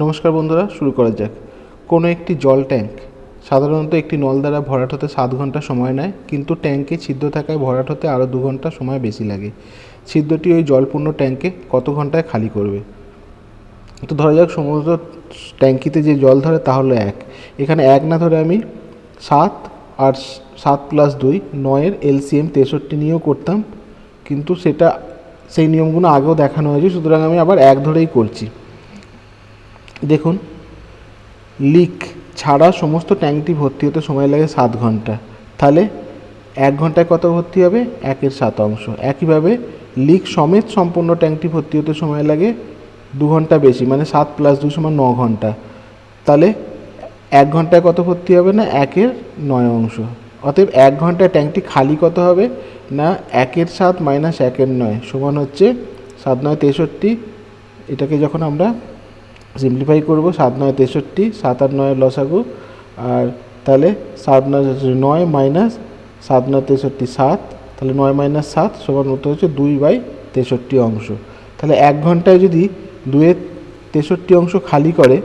নমস্কার বন্ধুরা, শুরু করা যাক। কোনো একটি জল ট্যাঙ্ক সাধারণত একটি নল দ্বারা ভরাট হতে 7 ঘন্টা সময় নেয়, কিন্তু ট্যাঙ্কে ছিদ্র থাকায় ভরাট হতে আরও 2 ঘন্টা সময় বেশি লাগে। ছিদ্রটি ওই জলপূর্ণ ট্যাঙ্কে কত ঘন্টায় খালি করবে? তো ধরা যাক সমস্ত ট্যাঙ্কিতে যে জল ধরে তা হলো 1। এখানে 1 না ধরে আমি 7 আর 7 + 2 9-এর LCM 63 নিয়েও করতাম, কিন্তু সেই নিয়মগুলো আগেও দেখানো হয়েছে, সুতরাং আমি আবার 1 ধরেই করছি। দেখুন, লিক ছাড়া সমস্ত ট্যাঙ্কটি ভর্তি হতে সময় লাগে 7 ঘন্টা, তাহলে 1 ঘন্টায় কত ভর্তি হবে? 1/7। একইভাবে লিক সমেত সম্পূর্ণ ট্যাঙ্কটি ভর্তি হতে সময় লাগে 2 ঘন্টা বেশি, মানে 7 + 2 = 9 ঘন্টা। তাহলে 1 ঘন্টায় কত ভর্তি হবে? না 1/9। অতএব 1 ঘন্টায় ট্যাঙ্কটি খালি কত হবে? না 1/7 - 1/9 সমান হচ্ছে 7 - 9 = 63। এটাকে যখন আমরা সিম্পলিফাই করব, 7 - 9 = 63, 7 আর 9 লসাগু, আর তাহলে 7 - 9 = 9 মাইনাস 7 - 9 = 63 7, তাহলে 9 - 7 সমান উত্তর হচ্ছে 2/63 অংশ। তাহলে 1 ঘন্টায় যদি 2/63 অংশ খালি করে,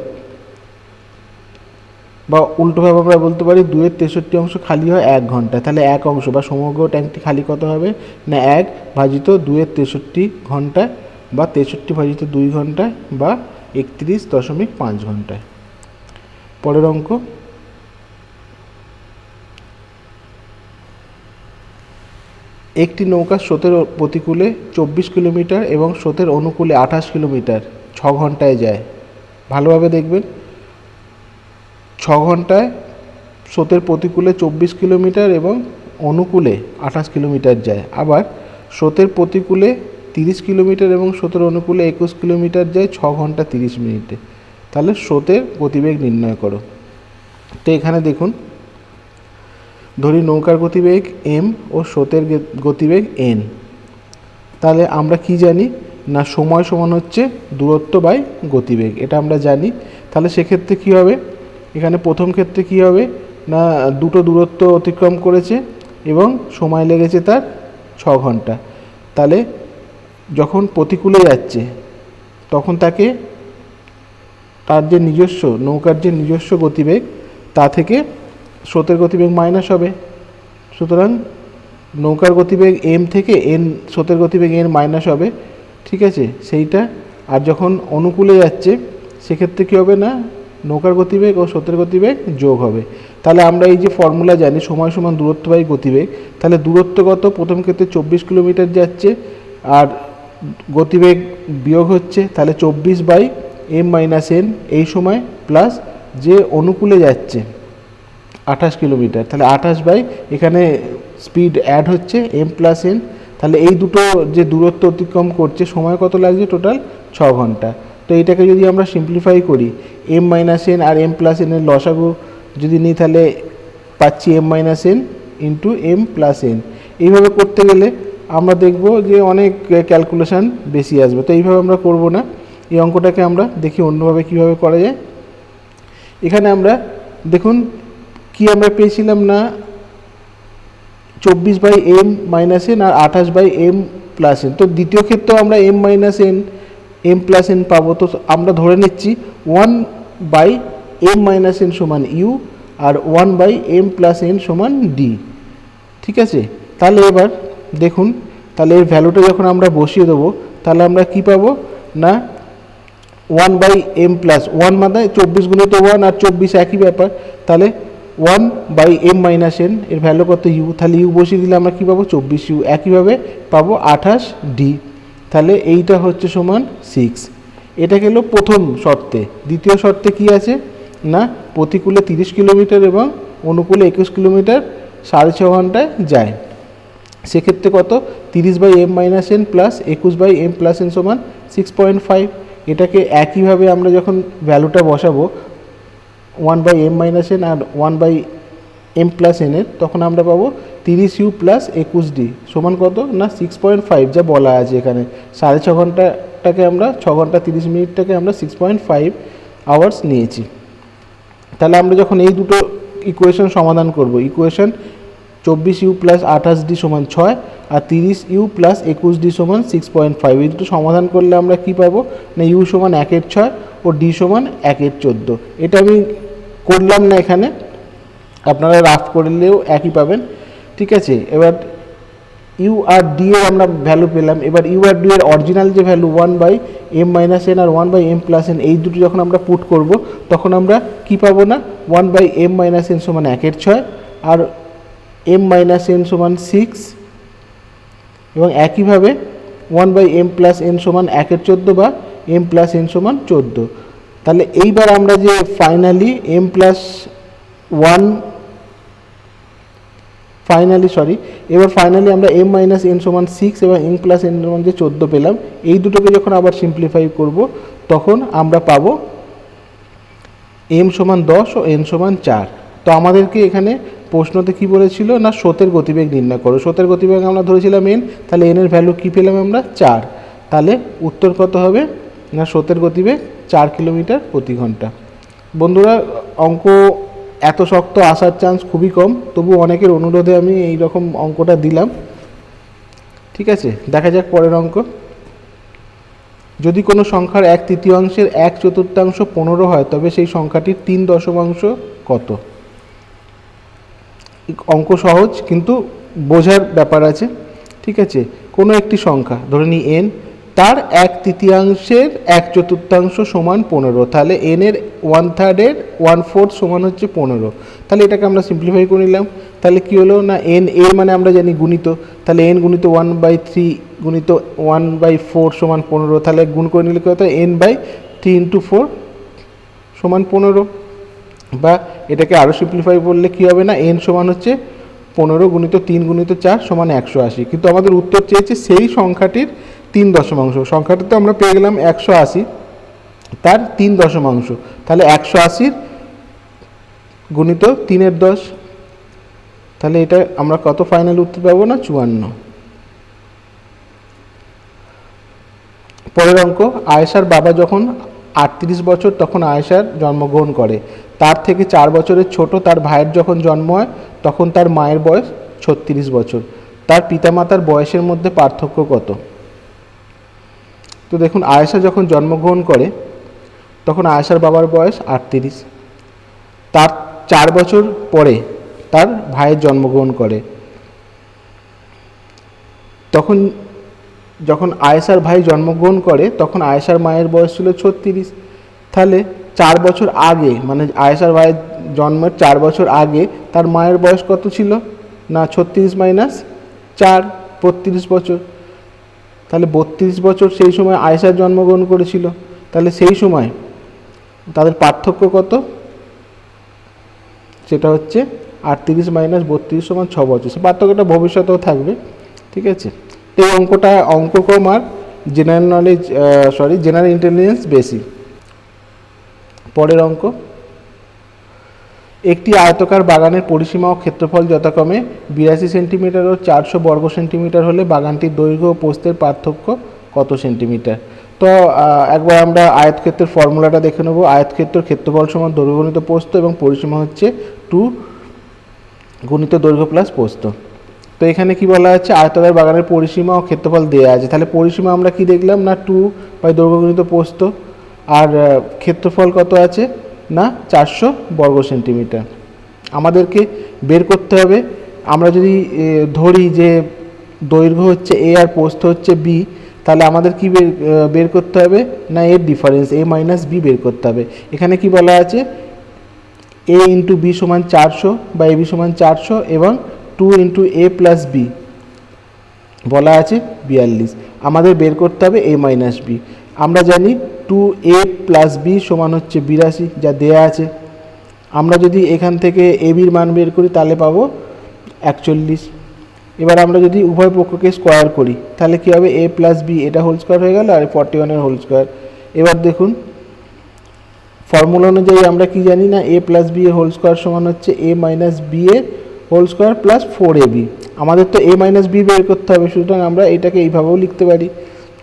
বা উল্টোভাবে আমরা বলতে পারি 2/63 অংশ খালি হয় 1 ঘন্টায়, তাহলে 1 অংশ বা সমগ্র ট্যাঙ্কটি খালি কত হবে? না 1/2/63 ঘন্টায়, বা 63/2 ঘন্টায়, বা 31.5 ঘন্টায়। পরের অঙ্ক, একটি নৌকা স্রোতের প্রতিকূলে 24 কিলোমিটার এবং স্রোতের অনুকূলে 28 কিলোমিটার 6 ঘন্টায় যায়। ভালোভাবে দেখবেন, 6 ঘন্টায় স্রোতের প্রতিকূলে 24 কিলোমিটার এবং অনুকূলে 28 কিলোমিটার যায়। আবার স্রোতের প্রতিকূলে 30 কিলোমিটার এবং স্রোতের অনুকূলে 21 কিলোমিটার যায় 6 ঘন্টা 30 মিনিটে। তাহলে স্রোতের গতিবেগ নির্ণয় করো। তো এখানে দেখুন, ধরি নৌকার গতিবেগ m ও স্রোতের গতিবেগ n। তাহলে আমরা কি জানি? না সময় সমান হচ্ছে দূরত্ব বাই গতিবেগ, এটা আমরা জানি। তাহলে সেক্ষেত্রে কী হবে? এখানে প্রথম ক্ষেত্রে কী হবে? না দুটো দূরত্ব অতিক্রম করেছে এবং সময় লেগেছে তার 6 ঘন্টা। তাহলে যখন প্রতিকূলে যাচ্ছে তখন তার যে নিজস্ব নৌকার যে নিজস্ব গতিবেগ, তা থেকে স্রোতের গতিবেগ মাইনাস হবে। সুতরাং নৌকার গতিবেগ m থেকে স্রোতের গতিবেগ n মাইনাস হবে, ঠিক আছে সেইটা। আর যখন অনুকূলে যাচ্ছে সেক্ষেত্রে কী হবে? না নৌকার গতিবেগ ও স্রোতের গতিবেগ যোগ হবে। তাহলে আমরা এই যে ফর্মুলা জানি, সময় সমান দূরত্ব বাই গতিবেগ, তাহলে দূরত্ব কত? প্রথম ক্ষেত্রে 24 কিলোমিটার যাচ্ছে আর গতিবেগ বিয়োগ হচ্ছে, তাহলে 24/m - n এই সময়, প্লাস যে অনুকূলে যাচ্ছে 28 কিলোমিটার, তাহলে 28 এখানে স্পিড অ্যাড হচ্ছে m + n। তাহলে এই দুটো যে দূরত্ব অতিক্রম করছে, সময় কত লাগছে? টোটাল 6 ঘন্টা। তো এইটাকে যদি আমরা সিম্পলিফাই করি, m - n আর m + n এর লসাগু যদি নিই, তাহলে পাচ্ছি m - n × m + n। এইভাবে করতে গেলে আমরা দেখব যে অনেক ক্যালকুলেশান বেশি আসবে, তো এইভাবে আমরা করব না। এই অঙ্কটাকে আমরা দেখি অন্যভাবে কীভাবে করা যায়। এখানে আমরা দেখুন কি আমরা পেয়েছিলাম, না 24/m - n আর 28/m + n। তো দ্বিতীয় ক্ষেত্রেও আমরা m - n + n পাবো। তো আমরা ধরে নিচ্ছি 1/m - n সমান u আর 1/m + n সমান d, ঠিক আছে। তাহলে এবার দেখুন, তাহলে এর ভ্যালুটা যখন আমরা বসিয়ে দেবো, তাহলে আমরা কি পাবো? না 1/m + 1 মানে 24 × 1 আর 24 একই ব্যাপার, তাহলে 1/m - n এর ভ্যালু কত? u। তাহলে u বসিয়ে দিলে আমরা কী পাবো? 24u। একইভাবে পাবো 28d। তাহলে এইটা হচ্ছে সমান 6। এটা গেল প্রথম শর্তে। দ্বিতীয় শর্তে কি আছে? না প্রতিকূলে 30 কিলোমিটার এবং অনুকূলে 21 কিলোমিটার 6.5 ঘন্টায় যায়। সেক্ষেত্রে কত? 30/m - n plus 21/m + n সমান 6.5। এটাকে একইভাবে আমরা যখন ভ্যালুটা বসাবো 1/m - n আর 1/m + n এর, তখন আমরা পাবো 30u + 21d সমান কত? না 6.5, যা বলা আছে এখানে। 6.5 ঘন্টাটাকে আমরা 6 ঘন্টা 30 মিনিটটাকে আমরা 6.5 আওয়ার্স নিয়েছি। তাহলে আমরা যখন এই দুটো ইকুয়েশন সমাধান করব, ইকুয়েশন 24u + 28d সমান 6 আর 30u + 21d সমান 6.5, এই দুটো সমাধান করলে আমরা কি পাবো? না u সমান 1/6 ও ডি সমান 1/14। এটা আমি করলাম না এখানে, আপনারা রাফ করলেও একই পাবেন, ঠিক আছে। এবার ইউ আর ডি এর আমরা ভ্যালু পেলাম। এবার ইউ আর ডি এর অরিজিনাল যে ভ্যালু 1/m-n আর 1/m+n, এই দুটো যখন আমরা পুট করব তখন আমরা কি পাবো না 1/m-n সমান 1/6 আর m-n সমান 6, এবং একইভাবে 1/m+n সমান 1/14 বা m+n সমান 14। তাহলে এইবার আমরা যে ফাইনালি আমরা m-n সমান 6 এবং m+n সমান যে 14 পেলাম, এই দুটোকে যখন আবার সিম্পলিফাই করব তখন আমরা পাবো m সমান 10 ও n সমান 4। তো আমাদেরকে এখানে প্রশ্নতে কি বলেছিল না স্রোতের গতিবেগ নির্ণয় করো। স্রোতের গতিবেগ আমরা ধরেছিলাম n, তাহলে n এর ভ্যালু কি পেলাম আমরা 4। তাহলে উত্তর কত হবে না স্রোতের গতিবেগ 4 কিলোমিটার প্রতি ঘন্টা। বন্ধুরা, অঙ্ক এত শক্ত আসার চান্স খুবই কম, তবু অনেকের অনুরোধে আমি এই রকম অঙ্কটা দিলাম, ঠিক আছে। দেখা যাক পরের অঙ্ক। যদি কোনো সংখ্যার 1/3 1/4 15 হয় তবে সেই সংখ্যাটির 3 দশমাংশ কত? অঙ্ক সহজ, কিন্তু বোঝার ব্যাপার আছে, ঠিক আছে। কোনো একটি সংখ্যা ধরে নিই n, তার 1/3 1/4 সমান 15, তাহলে n এর 1/3 1/4 সমান হচ্ছে 15। তাহলে এটাকে আমরা সিম্পলিফাই করে নিলাম। তাহলে কি হলো না n এর মানে আমরা জানি গুণিত, তাহলে n গুণিত 1/3 গুণিত 1/4 সমান 15, তাহলে গুণ করে নিলে কত n/3 × 4 সমান 15। বা এটাকে আরও সিম্পলিফাই করলে কী হবে না n সমান হচ্ছে 15 গুণিত 3 গুণিত 4 সমান 180। কিন্তু আমাদের উত্তর চেয়েছে সেই সংখ্যাটির 3 দশমাংশ। সংখ্যাটা তো আমরা পেয়ে গেলাম 180, তার 3 দশমাংশ, তাহলে 180 গুণিত 3/10, তাহলে এটা আমরা কত ফাইনাল উত্তর পাবো না 54। পরের অঙ্ক, আয়েশার বাবা যখন 38 বছর তখন আয়েশার জন্মগ্রহণ করে। তার থেকে 4 বছরের ছোট তার ভাইয়ের যখন জন্ম হয় তখন তার মায়ের বয়স 36 বছর। তার পিতামাতার বয়সের মধ্যে পার্থক্য কত? তো দেখুন, আয়েশা যখন জন্মগ্রহণ করে তখন আয়েশার বাবার বয়স 38, তার 4 বছর পরে তার ভাইয়ের জন্মগ্রহণ করে। তখন যখন আয়েশার ভাই জন্মগ্রহণ করে তখন আয়েশার মায়ের বয়স ছিল 36। তাহলে 4 বছর আগে, মানে আয়েশার ভাইয়ের জন্মের 4 বছর আগে তার মায়ের বয়স কত ছিল না 36 - 4 32 বছর। তাহলে 32 বছর সেই সময় আয়েশার জন্মগ্রহণ করেছিল, তাহলে সেই সময় তাদের পার্থক্য কত? সেটা হচ্ছে 38 - 32 সমান 6 বছর। সে পার্থক্যটা ভবিষ্যতেও থাকবে, ঠিক আছে। এই অঙ্কটা অঙ্ক কম আর জেনারেল ইন্টেলিজেন্স বেশি। পরের অঙ্ক, একটি আয়তকার বাগানের পরিসীমা ও ক্ষেত্রফল যথাক্রমে 82 সেন্টিমিটার ও 400 বর্গ সেন্টিমিটার হলে বাগানটির দৈর্ঘ্য ও প্রস্থের পার্থক্য কত সেন্টিমিটার? তো একবার আমরা আয়তক্ষেত্রের ফর্মুলাটা দেখে নেব। আয়তক্ষেত্রের ক্ষেত্রফল সমান দৈর্ঘ্য গুণিত প্রস্থ এবং পরিসীমা হচ্ছে 2 গুণিত দৈর্ঘ্য প্লাস প্রস্থ। তো এখানে কি বলা আছে, আয়তকার বাগানের পরিসীমা ও ক্ষেত্রফল দেওয়া আছে। তাহলে পরিসীমা আমরা কি দেখলাম না 2 দৈর্ঘ্য গুণিত প্রস্থ, আর ক্ষেত্রফল কত আছে না 400 বর্গ সেন্টিমিটার। আমাদেরকে বের করতে হবে, আমরা যদি ধরি যে দৈর্ঘ্য হচ্ছে a আর প্রস্থ হচ্ছে b, তাহলে আমাদের কি বের করতে হবে না এর ডিফারেন্স a - b বের করতে হবে। এখানে কি বলা আছে a × b সমান 400 বা ab সমান 400 এবং 2 × a + b বলা আছে 42। আমাদের বের করতে হবে a - b। আমরা জানি 2a + b সমান হচ্ছে 82, যা দেয়া আছে। আমরা যদি এখান থেকে এবির মান বের করি তাহলে পাবো 41। এবার আমরা যদি উভয় পক্ষকে স্কোয়ার করি তাহলে কী হবে a + b, এটা হোল স্কোয়ার হয়ে গেল আর 41 এর হোল স্কোয়ার। এবার দেখুন ফর্মুলা অনুযায়ী আমরা কি জানি না a + b এর হোল স্কোয়ার সমান হচ্ছে a - b এর হোল স্কোয়ার প্লাস 4ab। আমাদের তো a - b বের করতে হবে, সুতরাং আমরা এটাকে এইভাবেও লিখতে পারি।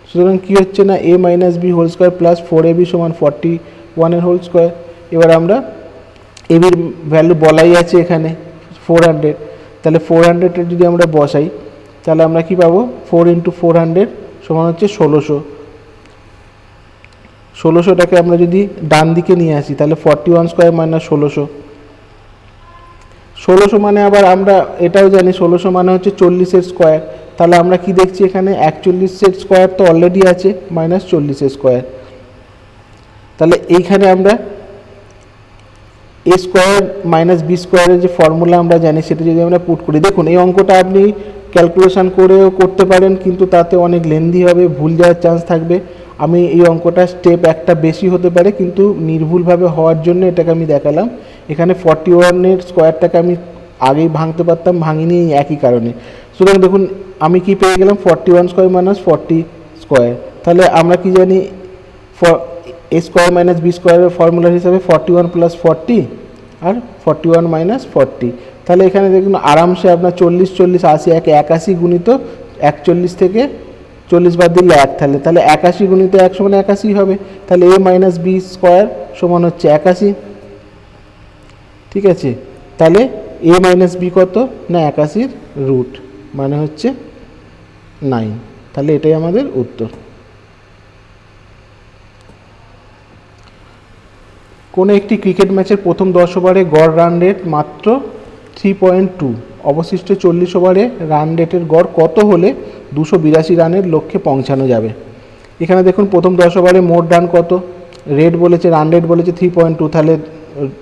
সুতরাং কী হচ্ছে না a - b হোল স্কোয়ার প্লাস 4ab সমান 41 এর হোল স্কোয়ার। এবার আমরা এবির ভ্যালু বলাই আছে এখানে 400, তাহলে 400 যদি আমরা বসাই তাহলে আমরা কি পাবো 4 × 400 সমান হচ্ছে 1600 1600টাকে আমরা যদি ডান দিকে নিয়ে আসি তাহলে 41 স্কোয়ার মাইনাস 1600 মানে আবার আমরা এটাও জানি 1600 মানে হচ্ছে 40-এর স্কোয়ার। তাহলে আমরা কি দেখছি এখানে 41-এর স্কোয়ার তো অলরেডি আছে মাইনাস 40-এর স্কোয়ার। তাহলে এইখানে আমরা এ স্কোয়ার মাইনাস বি স্কোয়ারের যে ফর্মুলা আমরা জানি সেটা যদি আমরা পুট করি, দেখুন এই অঙ্কটা আপনি ক্যালকুলেশন করেও করতে পারেন, কিন্তু তাতে অনেক লেন্দি হবে, ভুল যাওয়ার চান্স থাকবে। আমি এই অঙ্কটা স্টেপ একটা বেশি হতে পারে, কিন্তু নির্ভুলভাবে হওয়ার জন্য এটাকে আমি দেখালাম। এখানে 41-এর স্কোয়ারটাকে আমি আগেই ভাঙতে পারতাম, ভাঙিনি এই একই কারণে। সুতরাং দেখুন আমি কি পেয়ে গেলাম 41 স্কোয়ার মাইনাস 40 স্কোয়ার। তাহলে আমরা কি জানি এ স্কোয়ার মাইনাস বি স্কোয়ারের ফর্মুলা হিসাবে 41 প্লাস 40 আর 41 মাইনাস 40। তাহলে এখানে দেখুন আরামসে আপনার 40 40 80 81 গুণিত 41 থেকে 40 বাদ দিলে 1, তাহলে 81 গুণিত 1 সমান 81 হবে। তাহলে এ মাইনাস বি স্কোয়ার সমান হচ্ছে 81। ঠিক আছে, তাহলে এ মাইনাস বি কত না 81-র রুট মানে হচ্ছে 9। তাহলে এটাই আমাদের উত্তর। কোনো একটি ক্রিকেট ম্যাচের প্রথম 10 ওভারে গড় রান রেট মাত্র 3.2, অবশিষ্ট 40 ওভারে রান রেটের গড় কত হলে 282 রানের লক্ষ্যে পৌঁছানো যাবে। এখানে দেখুন প্রথম 10 ওভারে মোট রান কত, রেট বলেছে, রান রেট বলেছে 3.2, তাহলে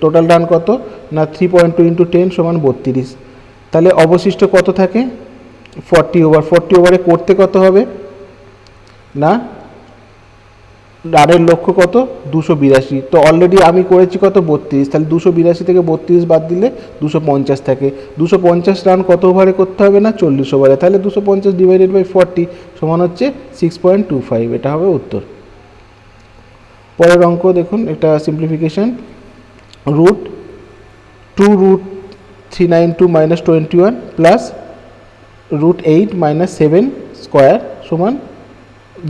টোটাল রান কত না 3.2 ইন্টু 10 সমান 32। তাহলে অবশিষ্ট কত থাকে 40 ওভার। 40 ওভারে করতে কত হবে না রানের লক্ষ্য কত 282, তো অলরেডি আমি করেছি কত 32, তাহলে 282 থেকে 32 বাদ দিলে 250 থাকে। 250 রান কত ওভারে করতে হবে না 40 ওভারে, তাহলে 250 ডিভাইডেড বাই 40 সমান হচ্ছে 6.25, এটা হবে উত্তর। পরের অঙ্ক দেখুন, এটা simplification. Root 2 root 392 minus 21 plus root 8 minus 7 square সমান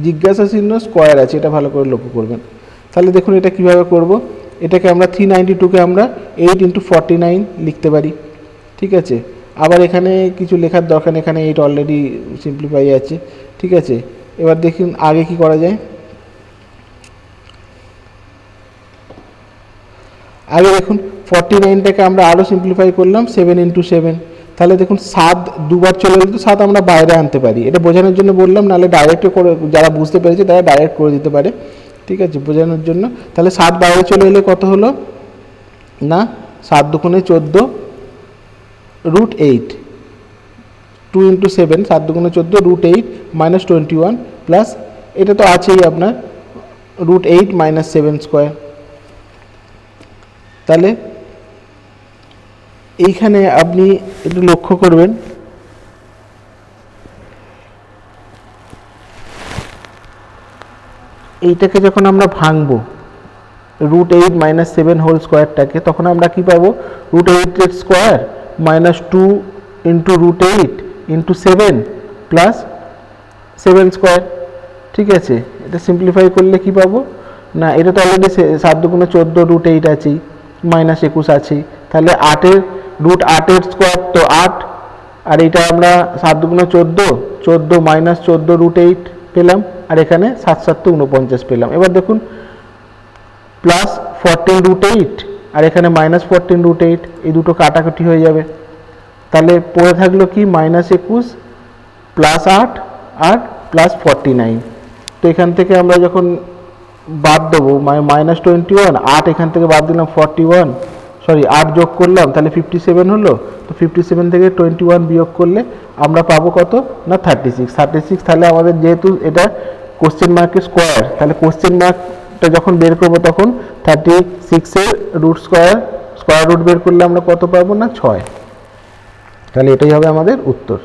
জিজ্ঞাসা চিহ্ন স্কোয়ার আছে, এটা ভালো করে লক্ষ্য করবেন। তাহলে দেখুন এটা কিভাবে করব, এটাকে আমরা 392কে আমরা 8 ইন্টু 49 লিখতে পারি। ঠিক আছে, আবার এখানে কিছু লেখার দরকার নেই, এখানে 8 অলরেডি সিম্পলিফাই আছে। ঠিক আছে, এবার দেখুন আগে কি করা যায়। আগে দেখুন 49টাকে আমরা আরও সিম্পলিফাই করলাম 7 ইন্টু 7, তাহলে দেখুন 7 দুবার চলে গেলে তো 7 আমরা বাইরে আনতে পারি, এটা বোঝানোর জন্য বললাম, নাহলে ডাইরেক্টও করে যারা বুঝতে পেরেছে তারা ডাইরেক্ট করে দিতে পারে। ঠিক আছে, বোঝানোর জন্য। তাহলে 7 বাইরে চলে এলে কত হলো না 7 দুগুণে 14 রুট 8, 2 ইন্টু 7 7 দুগুণে 14 রুট 8 মাইনাস 21 প্লাস এটা তো আছেই আপনার রুট 8 মাইনাস 7 স্কোয়ার। তাহলে এইখানে আপনি একটু লক্ষ্য করবেন, এইটাকে যখন আমরা ভাঙবো রুট 8 মাইনাস 7 হোল স্কোয়ারটাকে, তখন আমরা কি পাবো root 8 square minus 2 into root 8 into 7 plus 7 square. ঠিক আছে, এটা সিম্পলিফাই করলে কি পাবো না, এটা তো অলরেডি 7 দুগুণে 14 রুট 8 আছেই মাইনাস 21 আছেই, তাহলে 8-এর রুট 8-এর স্কোয়ার তো 8, আর এটা আমরা 7 দুগুণে 14 মাইনাস 14 রুট 8 পেলাম, আর এখানে 7 7 49 পেলাম। এবার দেখুন প্লাস 14 রুট 8 আর এখানে মাইনাস 14 রুট 8, এই দুটো কাটাকুটি হয়ে যাবে। তাহলে পড়ে থাকলো কি মাইনাস 21 প্লাস 8 আর প্লাস 49। তো এখান থেকে আমরা যখন বাদ দেবো মাইনাস 21, 8 এখান থেকে বাদ দিলাম 41, সরি 8 যোগ করলাম তাহলে 57 হলো। তো 57 থেকে 21 বিয়োগ করলে আমরা পাবো কত না 36। তাহলে আমাদের যেহেতু এটা কোশ্চেন মার্কের স্কোয়ার, তাহলে কোশ্চেন মার্কটা যখন বের করবো তখন 36-এর রুট স্কোয়ার রুট বের করলে আমরা কত পাবো না 6। তাহলে এটাই হবে আমাদের উত্তর।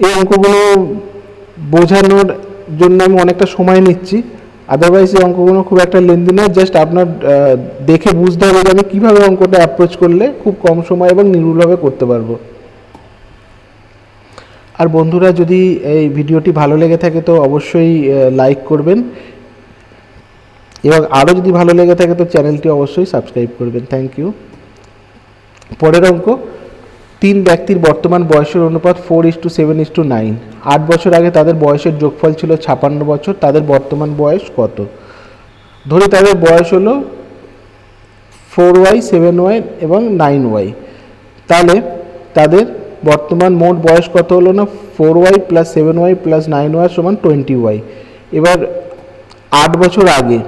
এই অঙ্কগুলো বোঝানোর জন্য আমি অনেকটা সময় নিচ্ছি, আদারওয়াইজ এই অঙ্কগুলো খুব একটা লেন্দি না, জাস্ট আপনার দেখে বুঝতে হবে যে আমি কীভাবে অঙ্কটা অ্যাপ্রোচ করলে খুব কম সময় এবং নির্ভুলভাবে করতে পারবো। আর বন্ধুরা যদি এই ভিডিওটি ভালো লেগে থাকে তো অবশ্যই লাইক করবেন, এবং আরও যদি ভালো লেগে থাকে তো চ্যানেলটি অবশ্যই সাবস্ক্রাইব করবেন। Thank you. পরের অঙ্ক তিন ব্যক্তির বর্তমান বয়সের অনুপাত 4:7:9। 8 বছর আগে তাদের বয়সের যোগফল ছিল 56 বছর, তাদের বর্তমান বয়স কত? ধরি তাদের বয়স হলো 4y, 7y এবং 9y। তাহলে তাদের বর্তমান মোট বয়স কত হলো না 4y + 7y + 9y = 20y। এবার 8 বছর আগে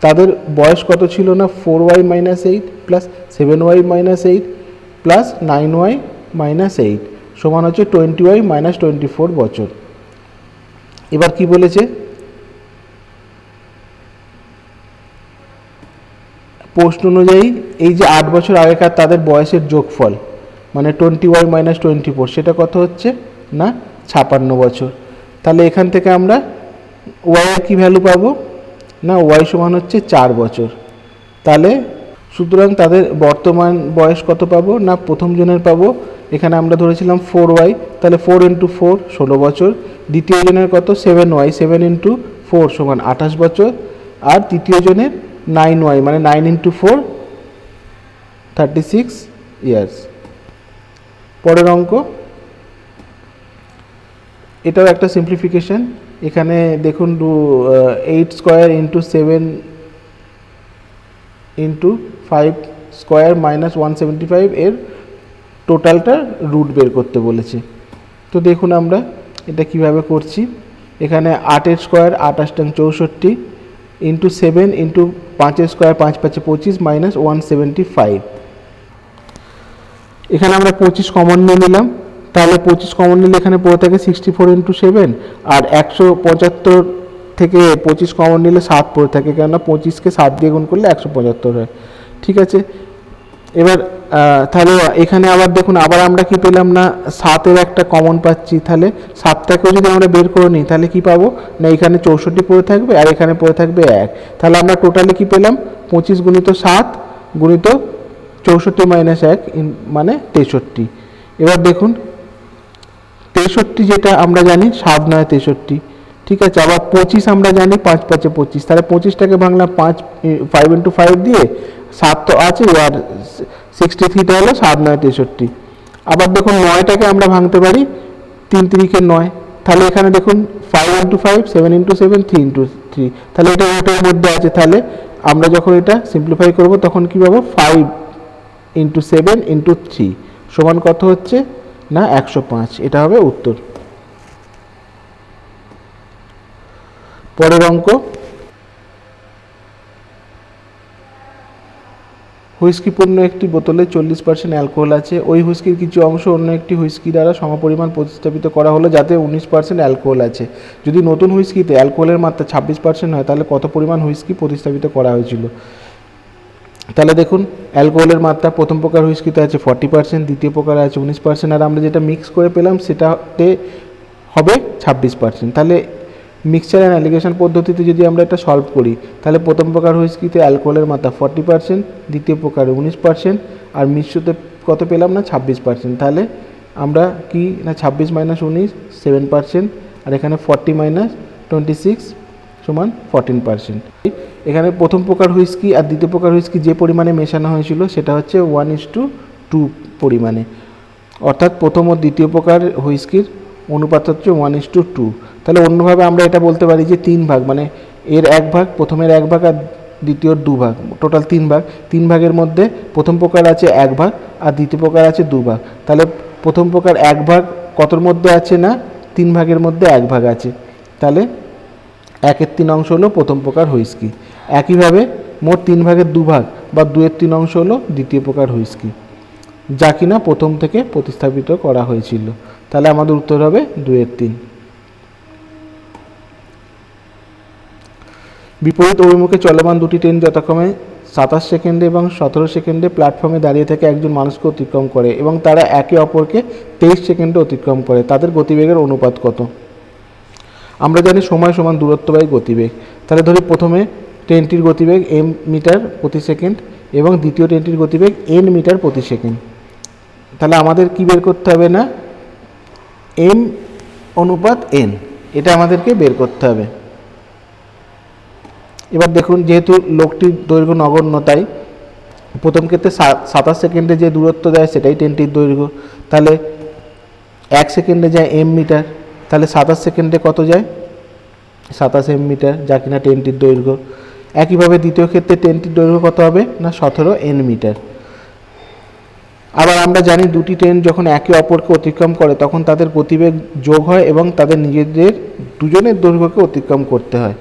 তাদের বয়স কত ছিল না 4y - 8 + 7y - 8 + 9y - 8 সমান হচ্ছে 20y - 24 বছর। এবার কি বলেছে, প্রশ্ন অনুযায়ী এই যে 8 বছর আগেকার তাদের বয়সের যোগফল মানে 20y - 24 সেটা কত হচ্ছে না 56 বছর। তাহলে এখান থেকে আমরা y এর কী ভ্যালু পাবো না y সমান হচ্ছে 4 বছর। তাহলে সুতরাং তাদের বর্তমান বয়স কত পাবো না প্রথম জনের পাবো এখানে আমরা ধরেছিলাম 4y, তাহলে 4 × 4 16 বছর। দ্বিতীয় জনের কত 7y, 7 × 4 = 28 বছর। আর তৃতীয় জনের 9y মানে 9 × 4 36 ইয়ার্স। পরের অঙ্ক, এটাও একটা সিম্পলিফিকেশন। এখানে দেখুন 8 স্কোয়ার × 7 × 5 স্কোয়ার -175 এর টোটালটা রুট বের করতে বলেছে। তো দেখুন আমরা এটা কিভাবে করছি। এখানে 8 স্কোয়ার 28 × 64 × 7 × 5 স্কোয়ার 5 × 5 25 -175। এখানে আমরা 25 কমন নিয়ে নিলাম, তাহলে 25 কমন নিলে এখানে পড়ে থাকে 64 × 7 আর 175 থেকে 25 কমন নিলে 7 পড়ে থাকে, কেননা 25কে 7 দিয়ে গুণ করলে 175 হয়। ঠিক আছে, এবার তাহলে এখানে আবার দেখুন আবার আমরা কি পেলাম না 7-এর একটা কমন পাচ্ছি, তাহলে 7টাকেও যদি আমরা বের করে নিই তাহলে কি পাবো না এখানে 64 পড়ে থাকবে আর এখানে পড়ে থাকবে 1। তাহলে আমরা টোটালি কি পেলাম 25 × 7 × 64 - 1 মানে 63। এবার দেখুন 63 যেটা আমরা জানি 7 9 63, ঠিক আছে। আবার 25 আমরা জানি 5 5 25, তাহলে 25টাকে ভাঙলাম 5 × 5 দিয়ে, 7 তো আছে আর 63টা হলো 7 9 63। আবার দেখুন 9টাকে আমরা ভাঙতে পারি 3 3 9, তাহলে এখানে দেখুন 5 × 5 7 × 7 3 × 3, তাহলে এটা রুটের মধ্যে আছে। তাহলে আমরা যখন এটা সিম্পলিফাই করব তখন কি পাবো 5 × 7 × 3 সমান কত হচ্ছে না 105। এটা হবে উত্তর। পরের অঙ্ক, হুইস্কিপূর্ণ একটি বোতলে 40% অ্যালকোহল আছে। ওই হুইস্কির কিছু অংশ অন্য একটি হুইস্কি দ্বারা সমপরিমাণ প্রতিস্থাপিত করা হলো যাতে 19% অ্যালকোহল আছে। যদি নতুন হুইস্কিতে অ্যালকোহলের মাত্রা 26% হয় তাহলে কত পরিমাণ হুইস্কি প্রতিস্থাপিত করা হয়েছিল? তাহলে দেখুন অ্যালকোহলের মাত্রা প্রথম প্রকার হুইস্কিতে আছে 40%, দ্বিতীয় প্রকারে আছে 19%, আর আমরা যেটা মিক্স করে পেলাম সেটাতে হবে 26%। তাহলে মিক্সচার অ্যান্ড অ্যালিগেশন পদ্ধতিতে যদি আমরা এটা সলভ করি তাহলে প্রথম প্রকার হুইস্কিতে অ্যালকোহলের মাত্রা 40%, দ্বিতীয় প্রকারে 19% আর মিশ্রতে কত পেলাম না 26%। তাহলে আমরা কি না 26 - 19 7%, আর এখানে 40 - 26 সমান 14%। এখানে প্রথম প্রকার হুইস্কি আর দ্বিতীয় প্রকার হুইস্কি যে পরিমাণে মেশানো হয়েছিল সেটা হচ্ছে 1:2 পরিমাণে, অর্থাৎ প্রথম ও দ্বিতীয় প্রকার হুইস্কির অনুপাত হচ্ছে 1:2। তাহলে অন্যভাবে আমরা এটা বলতে পারি যে 3 ভাগ, মানে এর 1 ভাগ, প্রথমের 1 ভাগ আর দ্বিতীয়র 2 ভাগ, টোটাল 3 ভাগ। 3 ভাগের মধ্যে প্রথম প্রকার আছে 1 ভাগ আর দ্বিতীয় প্রকার আছে 2 ভাগ। তাহলে প্রথম প্রকার 1 ভাগ কতর মধ্যে আছে না 3 ভাগের মধ্যে 1 ভাগ আছে, তাহলে 1/3 অংশ হলো প্রথম প্রকার হুইস্কি। একইভাবে মোট 3 ভাগের 2 ভাগ বা 2/3 অংশ হলো দ্বিতীয় প্রকার হুইস্কি, যা কিনা প্রথম থেকে প্রতিস্থাপিত করা হয়েছিল। তাহলে আমাদের উত্তর হবে 2/3। বিপরীত অভিমুখে চলমান দুটি ট্রেন যথাক্রমে 27 সেকেন্ডে এবং 17 সেকেন্ডে প্ল্যাটফর্মে দাঁড়িয়ে থেকে একজন মানুষকে অতিক্রম করে এবং তারা একে অপরকে 23 সেকেন্ডে অতিক্রম করে, তাদের গতিবেগের অনুপাত কত? আমরা জানি সময় সমান দূরত্ব বাই গতিবেগ। তাহলে ধরি প্রথমে ট্রেনটির গতিবেগ m মিটার প্রতি সেকেন্ড এবং দ্বিতীয় ট্রেনটির গতিবেগ n মিটার প্রতি সেকেন্ড। তাহলে আমাদের কি বের করতে হবে না m অনুপাত n, এটা আমাদেরকে বের করতে হবে। এবার দেখুন যেহেতু লোকটির দৈর্ঘ্য নগণ্য তাই প্রথম ক্ষেত্রে 27 সেকেন্ডে যে দূরত্ব দেয় সেটাই ট্রেনটির দৈর্ঘ্য। তাহলে 1 সেকেন্ডে যায় m মিটার, তাহলে 27 সেকেন্ডে কত যায়? 27 m মিটার, যা কিনা ট্রেনটির দৈর্ঘ্য। একইভাবে দ্বিতীয় ক্ষেত্রে ট্রেনটির দৈর্ঘ্য কত হবে? না 17 n মিটার। আবার আমরা জানি দুটি ট্রেন যখন একে অপরকে অতিক্রম করে তখন তাদের গতিবেগ যোগ হয় এবং তাদের নিজেদের দুজনের দৈর্ঘ্যকে অতিক্রম করতে হয়।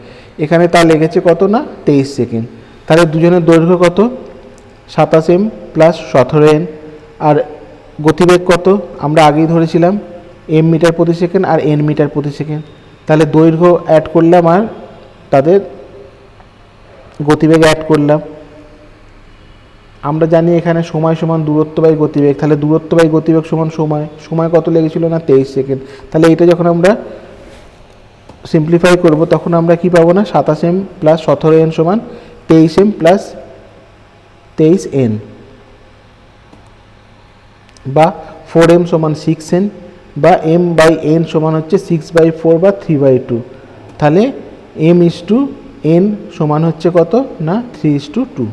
এখানে তা লেগেছে কত? না 23 সেকেন্ড। তাহলে দুজনের দৈর্ঘ্য কত? 27 m প্লাস 17 n। আর গতিবেগ কত? আমরা আগেই ধরেছিলাম m মিটার প্রতি সেকেন্ড আর n মিটার প্রতি সেকেন্ড। তাহলে দৈর্ঘ্য অ্যাড করলাম আর তাদের গতিবেগ অ্যাড করলাম। আমরা জানি এখানে সময় সমান দূরত্ব বাই গতিবেগ, তাহলে দূরত্ব বাই গতিবেগ সমান সময়। সময় কত লেগেছিল? না 23 সেকেন্ড। তাহলে এটা যখন আমরা সিম্পলিফাই করব তখন আমরা কি পাবো? না 27 m প্লাস 17 n সমান 23 m প্লাস 23 n, বা 4m সমান 6n, বা m বাই n সমান হচ্ছে 6/4 বা 3/2। তাহলে m/n সমান হচ্ছে কত? না 3:2।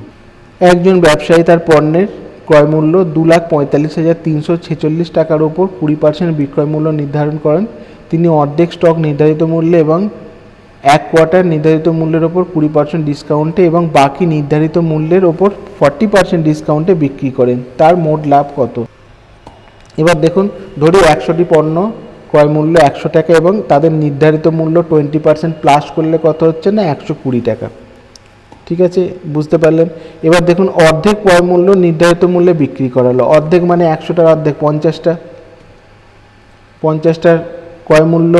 একজন ব্যবসায়ী তার পণ্যের ক্রয় মূল্য 2,45,346 টাকার ওপর 20% বিক্রয় মূল্য নির্ধারণ করেন। তিনি অর্ধেক স্টক নির্ধারিত মূল্যে এবং 1 কোয়ার্টার নির্ধারিত মূল্যের ওপর 20% ডিসকাউন্টে এবং বাকি নির্ধারিত মূল্যের ওপর 40% ডিসকাউন্টে বিক্রি করেন। তার মোট লাভ কত? এবার দেখুন, ধরি 100টি পণ্য ক্রয় মূল্য 100 টাকা এবং তাদের নির্ধারিত মূল্য 20% প্লাস করলে কত হচ্ছে? না 120 টাকা। ঠিক আছে, বুঝতে পারলেন? এবার দেখুন, অর্ধেক ক্রয় মূল্য নির্ধারিত মূল্যে বিক্রি করা হলো। অর্ধেক মানে 100টার অর্ধেক 50টা। 50টার ক্রয় মূল্য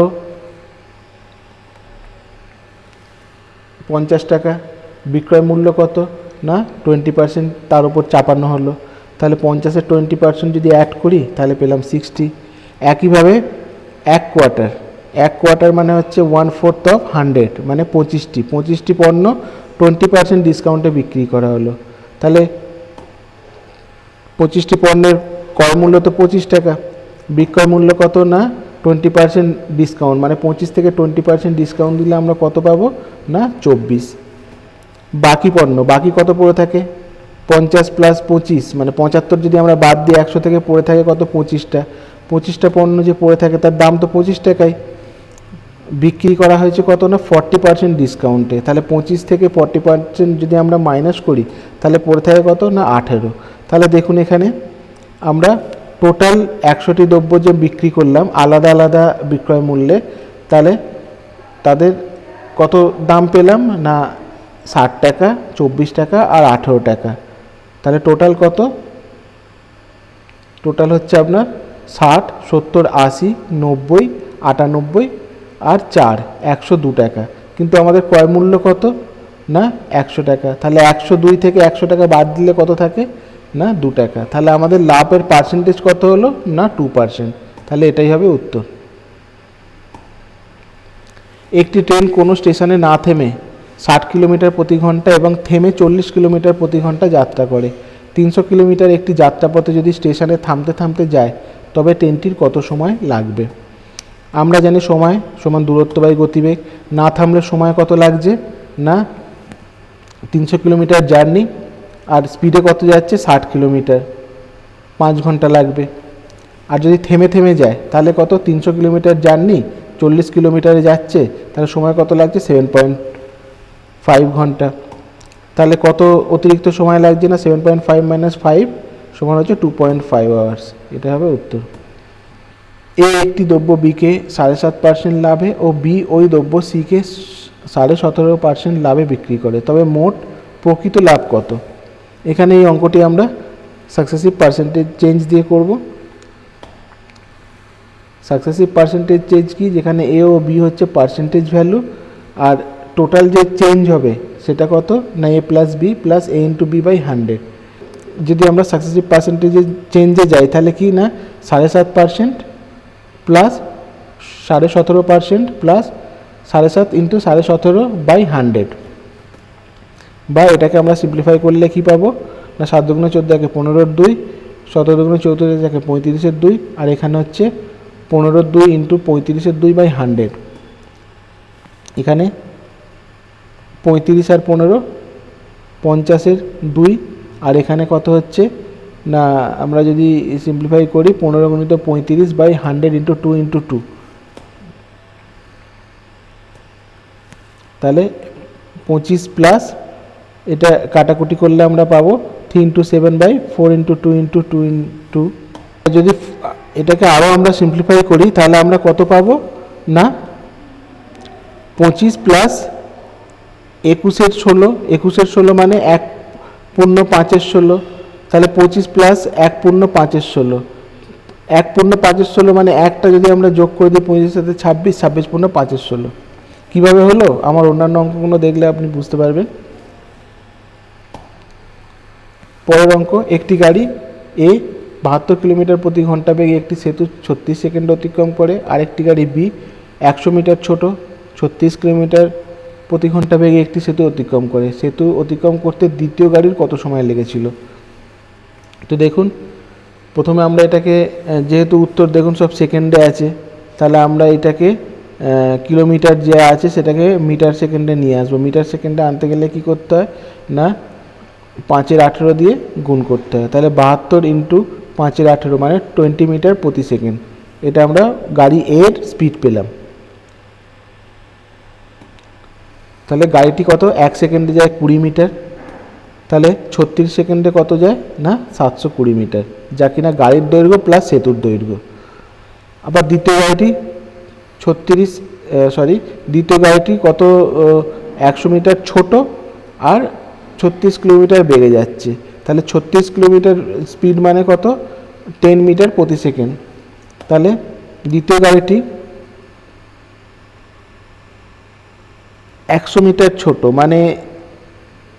50 টাকা, বিক্রয় মূল্য কত? না 20% তার উপর চাপানো হলো। তাহলে 50-এর 20% যদি অ্যাড করি তাহলে পেলাম 60। একইভাবে 1 কোয়ার্টার মানে হচ্ছে 1/4 অফ 100, মানে 25টি পণ্য 20% ডিসকাউন্টে বিক্রি করা হলো। তাহলে 25টি পণ্যের ক্রয় মূল্য তো 25 টাকা, বিক্রয় মূল্য কত? না 20% ডিসকাউন্ট, মানে 25 থেকে 20% ডিসকাউন্ট দিলে আমরা কত পাবো? না 24। বাকি পণ্য, বাকি কত পড়ে থাকে? 50 প্লাস 25 মানে 75 যদি আমরা বাদ দিই 100 থেকে পড়ে থাকে কত? 25টা পণ্য যে পড়ে থাকে তার দাম তো 25 টাকাই, বিক্রি করা হয়েছে কত? না 40% ডিসকাউন্টে। তাহলে 25 থেকে 40% যদি আমরা মাইনাস করি তাহলে পড়ে থাকে কত? না 18। তাহলে দেখুন এখানে আমরা টোটাল 100টি দ্রব্য যে বিক্রি করলাম আলাদা আলাদা বিক্রয় মূল্যে, তাহলে তাদের কত দাম পেলাম? না 60 টাকা, 24 টাকা আর 18 টাকা। তাহলে টোটাল কত? টোটাল হচ্ছে আপনার 60, 70, 80, 90, 98 আর 4, 102 টাকা। কিন্তু আমাদের ক্রয় মূল্য কত? না 100 টাকা। তাহলে 102 থেকে 100 টাকা বাদ দিলে কত থাকে? না 2 টাকা। তাহলে আমাদের লাভের পার্সেন্টেজ কত হলো? না 2%। তাহলে এটাই হবে উত্তর। একটি ট্রেন কোনো স্টেশনে না থেমে 60 কিলোমিটার প্রতি ঘন্টা এবং থেমে 40 কিলোমিটার প্রতি ঘন্টা যাত্রা করে। 300 কিলোমিটার একটি যাত্রাপথে যদি স্টেশনে থামতে থামতে যায় তবে ট্রেনটির কত সময় লাগবে? আমরা জানি সময় সমান দূরত্ব বাই গতিবেগ। না থামলে সময় কত লাগছে? না 300 কিলোমিটার জার্নি, আর স্পিডে কত যাচ্ছে? 60 কিলোমিটার, 5 ঘন্টা লাগবে। আর যদি থেমে থেমে যায় তাহলে কত? 300 কিলোমিটার জার্নি 40 কিলোমিটারে যাচ্ছে, তাহলে সময় কত লাগছে? 7.5 ঘন্টা। তাহলে কত অতিরিক্ত সময় লাগছে? না 7.5 মাইনাস 5 সমান হচ্ছে 2.5 আওয়ার্স। এটা হবে উত্তর। এ একটি দ্রব্য বিকে 7.5% লাভে ও বি ওই দ্রব্য সিকে 17.5% লাভে বিক্রি করে, তবে মোট প্রকৃত লাভ কত? এখানে এই অঙ্কটি আমরা সাকসেসিভ পার্সেন্টেজ চেঞ্জ দিয়ে করব। সাকসেসিভ পার্সেন্টেজ চেঞ্জ কি? যেখানে এ ও বি হচ্ছে পার্সেন্টেজ ভ্যালু, আর টোটাল যে চেঞ্জ হবে সেটা কত? না A plus B plus A into B by 100। যদি আমরা সাকসেসিভ পার্সেন্টেজে চেঞ্জে যাই তাহলে কি? না 7.5% প্লাস 17.5% প্লাস 7.5 ইন্টু 17.5 বাই 100, বা এটাকে আমরা সিম্পলিফাই করলে কি পাবো? না 7 দুগুণে 14, 15-এর 2, 17 দুগুণে 34, 35-এর 2, আর এখানে হচ্ছে 15-এর 2 ইন্টু 35-এর 2 বাই 100। এখানে 35 আর 15, 50-এর 2 আর এখানে কত হচ্ছে না, আমরা যদি সিম্পলিফাই করি 15 গুণিত 35/100 ইন্টু 2 ইন্টু 2, তাহলে 25 প্লাস এটা কাটাকুটি করলে আমরা পাবো 3 ইন্টু 7/4 ইন্টু 2 ইন্টু 2 ইন্টু। যদি এটাকে আরও আমরা সিম্পলিফাই করি তাহলে আমরা কত পাবো না 25 প্লাস 21/16 মানে 1/5/16, তাহলে 25 প্লাস 1/5/16, 1/5/16 মানে একটা যদি আমরা যোগ করে দিই 25 সাথে 26, 26/5/16। কীভাবে হলো আমার অন্যান্য অঙ্কগুলো দেখলে আপনি বুঝতে পারবেন। পরের অঙ্ক, একটি গাড়ি এ 72 কিলোমিটার প্রতি ঘন্টা বেগে একটি সেতু 36 সেকেন্ড অতিক্রম করে, আরেকটি গাড়ি বি 100 মিটার ছোট 36 কিলোমিটার প্রতি ঘন্টা বেগে একটি সেতু অতিক্রম করে। সেতু অতিক্রম করতে দ্বিতীয় গাড়ির কত সময় লেগেছিল? তো দেখুন, প্রথমে আমরা এটাকে, যেহেতু উত্তর দেখুন সব সেকেন্ডে আছে, তাহলে আমরা এটাকে কিলোমিটার যে আছে সেটাকে মিটার সেকেন্ডে নিয়ে আসবো। মিটার সেকেন্ডে আনতে গেলে কি করতে হয় না 5/18 দিয়ে গুণ করতে হয়। তাহলে 72 ইন্টু 5/18 মানে 20 মিটার প্রতি সেকেন্ড। এটা আমরা গাড়ি এর স্পিড পেলাম। তাহলে গাড়িটি কত 1 সেকেন্ডে যায় 20 মিটার, তাহলে 36 সেকেন্ডে কত যায় না 720 মিটার, যা কিনা গাড়ির দৈর্ঘ্য প্লাস সেতুর দৈর্ঘ্য। আবার দ্বিতীয় গাড়িটি কত 100 মিটার ছোট আর 36 কিলোমিটার বেগে যাচ্ছে, তাহলে 36 কিলোমিটার স্পিড মানে কত 10 মিটার প্রতি সেকেন্ড। তাহলে দ্বিতীয় গাড়িটি 100 মিটার ছোট, মানে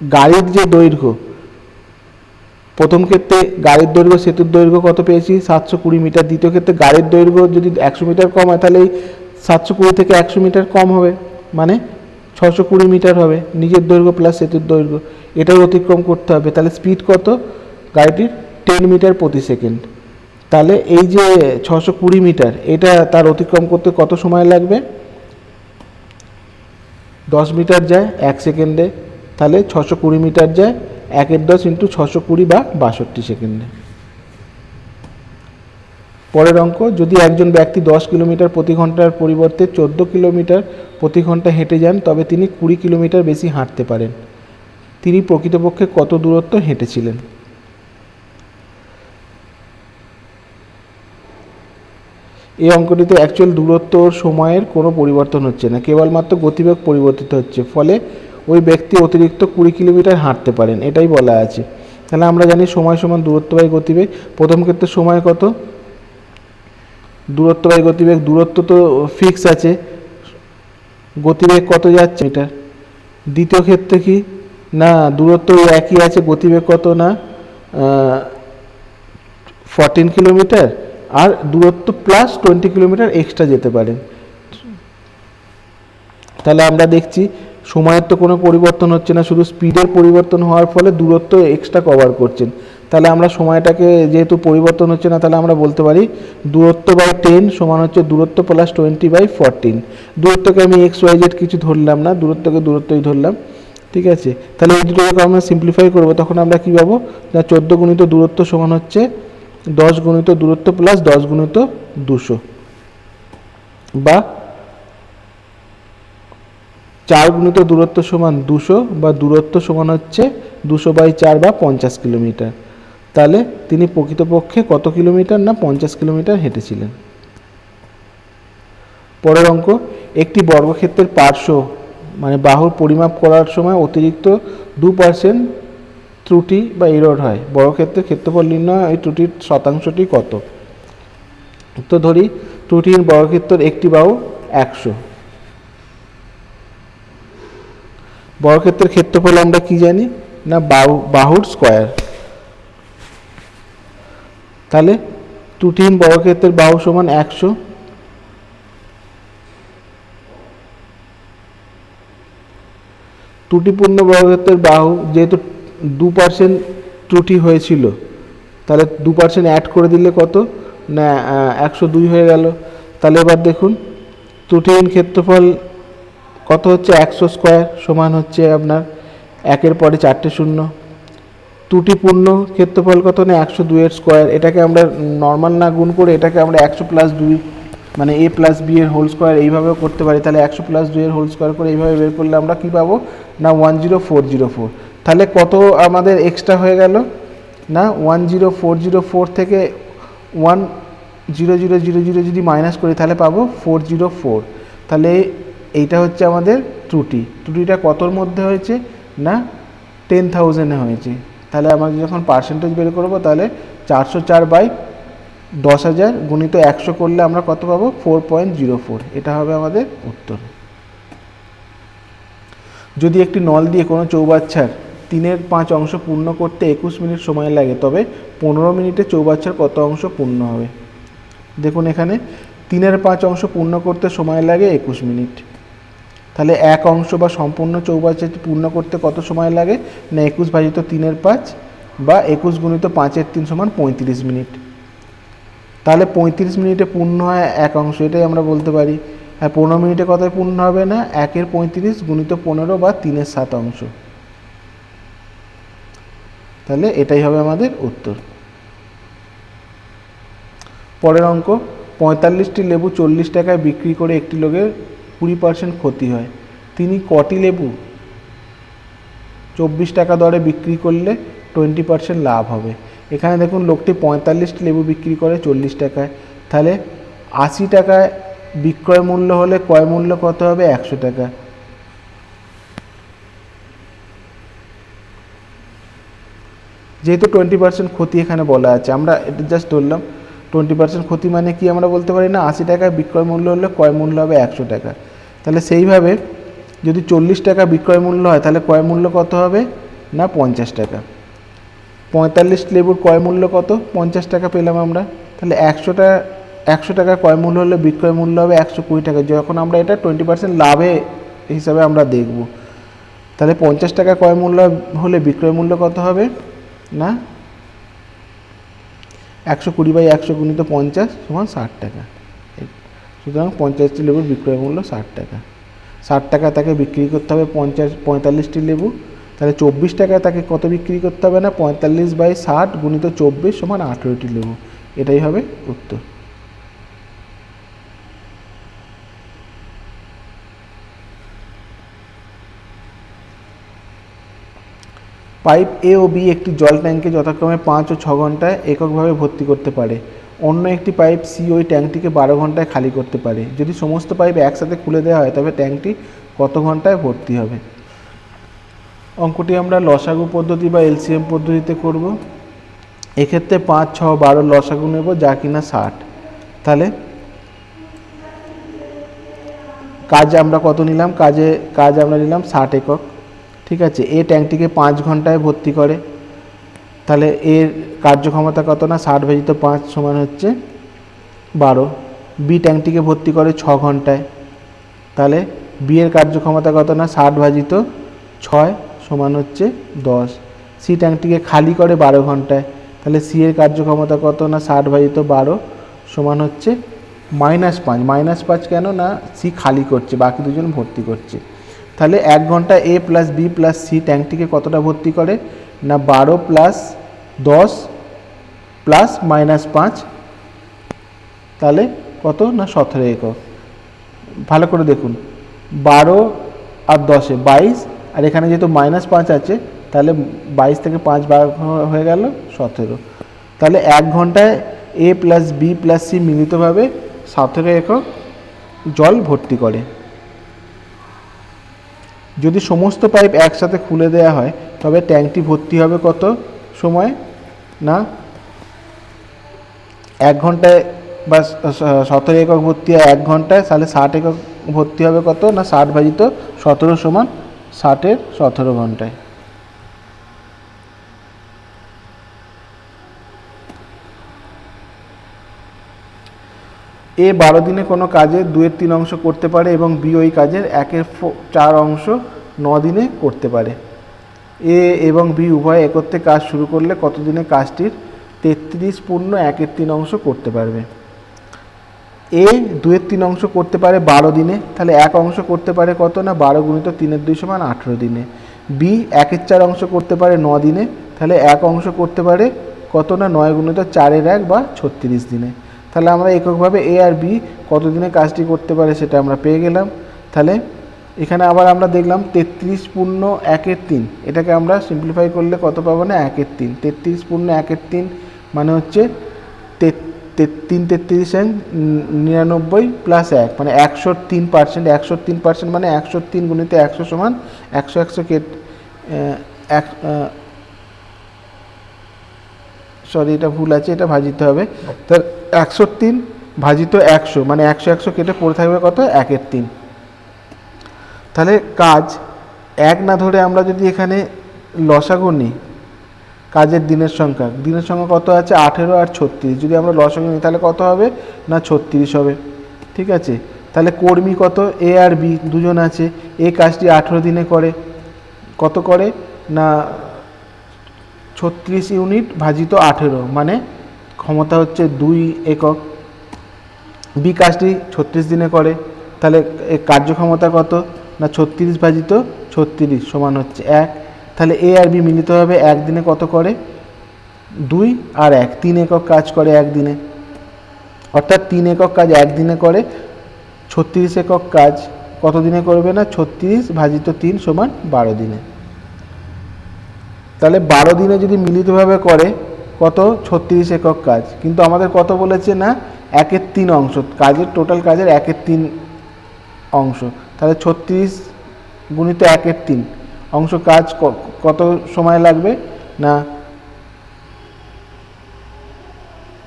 গাড়ির যে দৈর্ঘ্য, প্রথম ক্ষেত্রে গাড়ির দৈর্ঘ্য সেতুর দৈর্ঘ্য কত পেয়েছি 720 মিটার, দ্বিতীয় ক্ষেত্রে গাড়ির দৈর্ঘ্য যদি 100 মিটার কম হয় তাহলে এই 720 থেকে 100 মিটার কম হবে, মানে 620 মিটার হবে নিজের দৈর্ঘ্য প্লাস সেতুর দৈর্ঘ্য। এটাও অতিক্রম করতে হবে, তাহলে স্পিড কত গাড়িটির 10 মিটার প্রতি সেকেন্ড। তাহলে এই যে 620 মিটার এটা তার অতিক্রম করতে কত সময় লাগবে, 10 মিটার যায় 1 সেকেন্ডে, তাহলে 620 মিটার যায় 1/10 ইন্টু 620 বা 62 সেকেন্ডে। পরের অঙ্ক, যদি একজন ব্যক্তি 10 কিলোমিটার প্রতি ঘন্টার পরিবর্তে 14 কিলোমিটার প্রতি ঘন্টা হেঁটে যান তবে তিনি 20 কিলোমিটার বেশি হাঁটতে পারেন। তিনি প্রকৃতপক্ষে কত দূরত্ব হেঁটেছিলেন? এই অঙ্কটিতে অ্যাকচুয়াল দূরত্ব ও সময়ের কোনো পরিবর্তন হচ্ছে না, কেবলমাত্র গতিবেগ পরিবর্তিত হচ্ছে, ফলে ওই ব্যক্তি অতিরিক্ত 20 কিলোমিটার হাঁটতে পারেন, এটাই বলা আছে। তাহলে আমরা জানি সময় সমান দূরত্ব বাই গতিবেগ। প্রথম ক্ষেত্রে সময় কত, দূরত্ব বাই গতিবেগ, দূরত্ব তো ফিক্স আছে, গতিবেগ কত যাচ্ছে মিটার। দ্বিতীয় ক্ষেত্রে কি না দূরত্ব একই আছে, গতিবেগ কত না 14 কিলোমিটার, আর দূরত্ব প্লাস 20 কিলোমিটার এক্সট্রা যেতে পারে। তাহলে আমরা দেখছি সময়ের তো কোনো পরিবর্তন হচ্ছে না, শুধু স্পিডের পরিবর্তন হওয়ার ফলে দূরত্ব এক্সট্রা কভার করছেন। তাহলে আমরা সময়টাকে যেহেতু পরিবর্তন হচ্ছে না, তাহলে আমরা বলতে পারি দূরত্ব বাই 10 সমান হচ্ছে দূরত্ব প্লাস 20/14। দূরত্বকে আমি XYZ কিছু ধরলাম না, দূরত্বকে দূরত্বই ধরলাম, ঠিক আছে। তাহলে এই দুটোকে আমরা সিম্পলিফাই করবো, তখন আমরা কী পাবো না 14 গুণিত দূরত্ব সমান হচ্ছে 10 গুণিত দূরত্ব প্লাস 10 গুণিত 200, বা 4 গুণিত দূরত্ব সমান 200, বা দূরত্ব সমান হচ্ছে 200/4 বা 50 কিলোমিটার। তাহলে তিনি প্রকৃতপক্ষে কত কিলোমিটার না 50 কিলোমিটার হেঁটেছিলেন। পরের অঙ্ক, একটি বর্গক্ষেত্রের পার্শ্ব মানে বাহুর পরিমাপ করার সময় অতিরিক্ত 2% ত্রুটি বা এরর হয়, বর্গক্ষেত্রের ক্ষেত্রফল নির্ণয়, এই ত্রুটির শতাংশটি কত? তো ধরি ত্রুটির বর্গক্ষেত্রের একটি বাহু 100, বর্গক্ষেত্রের ক্ষেত্রফল আমরা কি জানি না বাহুর স্কয়ার। তাহলে ত্রুটিহীন বর্গক্ষেত্রের বাহু সমান 100, ত্রুটিপূর্ণ বর্গক্ষেত্রের বাহু যেহেতু 2% ত্রুটি হয়েছিল, তাহলে 2% অ্যাড করে দিলে কত না 102 হয়ে গেল। তাহলে এবার দেখুন ত্রুটিহীন ক্ষেত্রফল কত হচ্ছে 100 স্কয়ার সমান হচ্ছে আপনার 1-এর পরে 4টে শূন্য, ত্রুটিপূর্ণ ক্ষেত্রফল কত না 102 স্কোয়ার। এটাকে আমরা নর্মাল না গুণ করে এটাকে আমরা 100+2 মানে a প্লাস বি এর হোল স্কোয়ার এইভাবেও করতে পারি। তাহলে 100+2 এর হোল স্কোয়ার করে এইভাবে বের করলে আমরা কী পাবো না 10404। তাহলে কত আমাদের এক্সট্রা হয়ে গেল না 10404 থেকে 10000 যদি মাইনাস করি তাহলে পাবো 404। তাহলে এইটা হচ্ছে আমাদের ত্রুটিটা কতর মধ্যে হয়েছে না 10,000-এ হয়েছে। তাহলে আমরা যখন পার্সেন্টেজ বের করবো তাহলে 404/10,000 গুণিত 100 করলে আমরা কত পাবো 4.04। এটা হবে আমাদের উত্তর। যদি একটি নল দিয়ে কোনো চৌবাচ্চার 3/5 অংশ পূর্ণ করতে 21 মিনিট সময় লাগে, তবে 15 মিনিটে চৌবাচ্চার কত অংশ পূর্ণ হবে? দেখুন এখানে 3/5 অংশ পূর্ণ করতে সময় লাগে 21 মিনিট। তাহলে এক অংশ বা সম্পূর্ণ চৌবাচ্চাটি পূর্ণ করতে কত সময় লাগে না 21/3/5 বা 21 গুণিত 5/3 সমান 35 মিনিট। তাহলে 35 মিনিটে পূর্ণ হয় এক অংশ, এটাই আমরা বলতে পারি। আর 15 মিনিটে কতই পূর্ণ হবে না 1/35 গুণিত 15 বা 3/7 অংশ। তাহলে এটাই হবে আমাদের উত্তর। পরের অঙ্ক, 45টি লেবু 40 টাকায় বিক্রি করে একটি লোকের 20% ক্ষতি হয়। তিনি কটি লেবু 24 টাকা দরে বিক্রি করলে 20% লাভ হবে? এখানে দেখুন লোকটি 45টি লেবু বিক্রি করে 40 টাকায়। তাহলে 80 টাকায় বিক্রয় মূল্য হলে ক্রয় মূল্য কত হবে 100 টাকা। যেহেতু 20% ক্ষতি এখানে বলা আছে, আমরা এটা জাস্ট ধরলাম 20% ক্ষতি মানে কি আমরা বলতে পারি না 80 টাকায় বিক্রয় মূল্য হলে ক্রয় মূল্য হবে 100 টাকা। তাহলে সেইভাবে যদি 40 টাকা বিক্রয় মূল্য হয় তাহলে ক্রয় মূল্য কত হবে না 50 টাকা। 45 লেবুর ক্রয় মূল্য কত 50 টাকা পেলাম আমরা। তাহলে 100 টাকা ক্রয় মূল্য হলে বিক্রয় মূল্য হবে 120 টাকা। যখন আমরা এটা 20% লাভে হিসাবে আমরা দেখব, তাহলে 50 টাকা ক্রয় মূল্য হলে বিক্রয় মূল্য কত হবে না 120/100 গুণিত 50 সমান 60 টাকা। সুতরাং 50টি লেবুর বিক্রয় মূল্য 60 টাকা। 60 টাকা তাকে বিক্রি করতে হবে 45টি লেবু। তাহলে 24 টাকায় তাকে কত বিক্রি করতে হবে না 45/60 গুণিত 24 সমান 18টি লেবু। এটাই হবে উত্তর। পাইপ এ ও বি একটি জল ট্যাঙ্কে যথাক্রমে 5 ও 6 ঘন্টায় এককভাবে ভর্তি করতে পারে। অন্য একটি পাইপ সি ওই ট্যাঙ্কটিকে 12 ঘন্টায় খালি করতে পারে। যদি সমস্ত পাইপ একসাথে খুলে দেওয়া হয় তবে ট্যাঙ্কটি কত ঘন্টায় ভর্তি হবে? অঙ্কটি আমরা লসাগু পদ্ধতি বা এলসিএম পদ্ধতিতে করব। এক্ষেত্রে 5, 6, 12 লসাগু নেব যা কিনা 60। তাহলে কাজ আমরা কত নিলাম কাজ আমরা নিলাম 60 একক। ঠিক আছে, এ ট্যাঙ্কটিকে 5 ঘন্টায় ভর্তি করে, তাহলে এর কার্যক্ষমতা কত না 60/5 সমান হচ্ছে 12। বি ট্যাঙ্কটিকে ভর্তি করে 6 ঘন্টায়, তাহলে বি এর কার্যক্ষমতা কত না 60/6 সমান হচ্ছে 10। সি ট্যাঙ্কটিকে খালি করে 12 ঘন্টায়, তাহলে সি এর কার্যক্ষমতা কত না 60/12 সমান হচ্ছে -5 কেন না সি খালি করছে, বাকি দুজন ভর্তি করছে। তাহলে 1 ঘন্টা এ প্লাস বি প্লাস সি ট্যাঙ্কটিকে কতটা ভর্তি করে না 12 + 10 প্লাস -5, তাহলে কত না 17 একক। ভালো করে দেখুন 12 আর 10-এ 22, আর এখানে যেহেতু -5 আছে তাহলে 22 থেকে 5 বার হয়ে গেল 17। তাহলে 1 ঘন্টায় এ প্লাস বি প্লাস সি মিলিতভাবে 17 একক জল ভর্তি করে। যদি সমস্ত পাইপ একসাথে খুলে দেওয়া হয় তবে ট্যাঙ্কটি ভর্তি হবে কত সময় না 1 ঘন্টায় বা 17 একক ভর্তি হয় 1 ঘন্টায়, তাহলে 60 একক ভর্তি হবে কত না 60/17 সমান 60-এর 17 ঘন্টায়। এ 12 দিনে কোনো কাজের 2/3 অংশ করতে পারে এবং বি ওই কাজের 1/4 অংশ 9 দিনে করতে পারে। এ এবং বি উভয় একত্রে কাজ শুরু করলে কত দিনে কাজটির 33 পূর্ণ 1/3 অংশ করতে পারবে? এ 2/3 অংশ করতে পারে 12 দিনে, তাহলে 1 অংশ করতে পারে কত না 12 গুণিত 3/2 সমান 18 দিনে। বি 1/4 অংশ করতে পারে 9 দিনে, তাহলে 1 অংশ করতে পারে কত না 9 গুণিত 4/1 বা 36 দিনে। তাহলে আমরা এককভাবে এ আর বি কত দিনে কাজটি করতে পারে সেটা আমরা পেয়ে গেলাম। তাহলে এখানে আবার আমরা দেখলাম 33 পূর্ণ 1/3, এটাকে আমরা সিম্পলিফাই করলে কত পাবো না 1/3। 33 পূর্ণ 1/3 মানে হচ্ছে 3 33 99 প্লাস 1 মানে 103%। 103% মানে 103 গুণিত 100 সমান 100 100 কেটে সরি এটা ভুল আছে, এটা ভাজিতে হবে। তাহলে 103 ভাজিত 100 মানে 100 100 কেটে পড়ে থাকবে কত 1/3। তাহলে কাজ 1 না ধরে আমরা যদি এখানে লসাগু নিই, কাজের দিনের সংখ্যা কত আছে 18 আর 36, যদি আমরা লসাগু নিই তাহলে কত হবে না 36 হবে। ঠিক আছে, তাহলে কর্মী কত এ আর বি দুজন আছে, এই কাজটি 18 দিনে করে, কত করে না 36 ইউনিট ভাজিত 18 মানে ক্ষমতা হচ্ছে 2 একক। বি কাজটি 36 দিনে করে, তাহলে কার্যক্ষমতা কত না 36 ভাজিত 36 সমান হচ্ছে 1। তাহলে এ আর বি মিলিত হবে একদিনে কত করে 2 আর 1 3 একক কাজ করে একদিনে, অর্থাৎ 3 একক কাজ একদিনে করে। 36 একক কাজ কত দিনে করবে না 36 ভাজিত 3 সমান 12 দিনে। তাহলে 12 দিনে যদি মিলিতভাবে করে কত 36 একক কাজ, কিন্তু আমাদের কত বলেছে না 1/3 অংশ কাজের, টোটাল কাজের 1/3 অংশ। তাহলে 36 গুণিত 1/3 অংশ কাজ কত সময় লাগবে না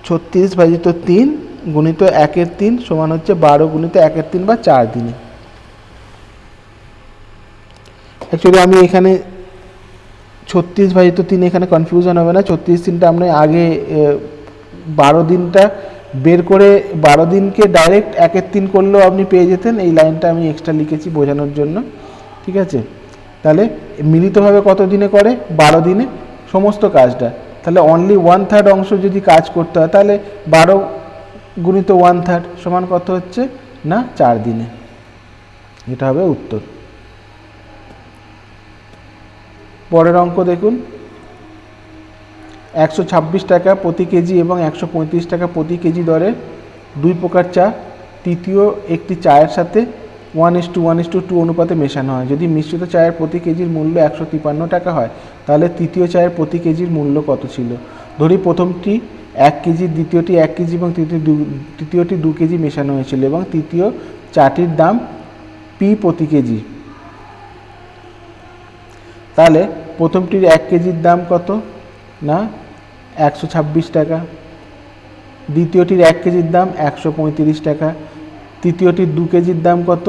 36 ভাজিত 3 গুণিত 1/3 সমান হচ্ছে 12 গুণিত 1/3 বা 4 দিনে। অ্যাকচুয়ালি আমি এখানে 36 ভাজিত 3 এখানে কনফিউশন হবে না, 36 দিনটা আমরা আগে 12 দিনটা বের করে 12 দিনকে ডাইরেক্ট 1/3 করলেও আপনি পেয়ে যেতেন। এই লাইনটা আমি এক্সট্রা লিখেছি বোঝানোর জন্য। ঠিক আছে, তাহলে মিলিতভাবে কত দিনে করে 12 দিনে সমস্ত কাজটা। তাহলে অনলি 1/3 অংশ যদি কাজ করতে হয় তাহলে 12 গুণিত 1/3 সমান কত হচ্ছে না 4 দিনে। এটা হবে উত্তর। পরের অঙ্ক দেখুন, 126 টাকা প্রতি কেজি এবং 135 টাকা প্রতি কেজি দরে 2 প্রকার চা তৃতীয় একটি চায়ের সাথে 1:1:2 অনুপাতে মেশানো হয়। যদি মিশ্রিত চায়ের প্রতি কেজির মূল্য 153 টাকা হয় তাহলে তৃতীয় চায়ের প্রতি কেজির মূল্য কত ছিল। ধরি প্রথমটি 1 কেজি, দ্বিতীয়টি 1 কেজি এবং তৃতীয়টি 2 কেজি মেশানো হয়েছিল এবং তৃতীয় চাটির দাম পি প্রতি কেজি। তাহলে প্রথমটির 1 কেজির দাম কত না 126 টাকা, দ্বিতীয়টির 1 কেজির দাম 135 টাকা, তৃতীয়টির 2 কেজির দাম কত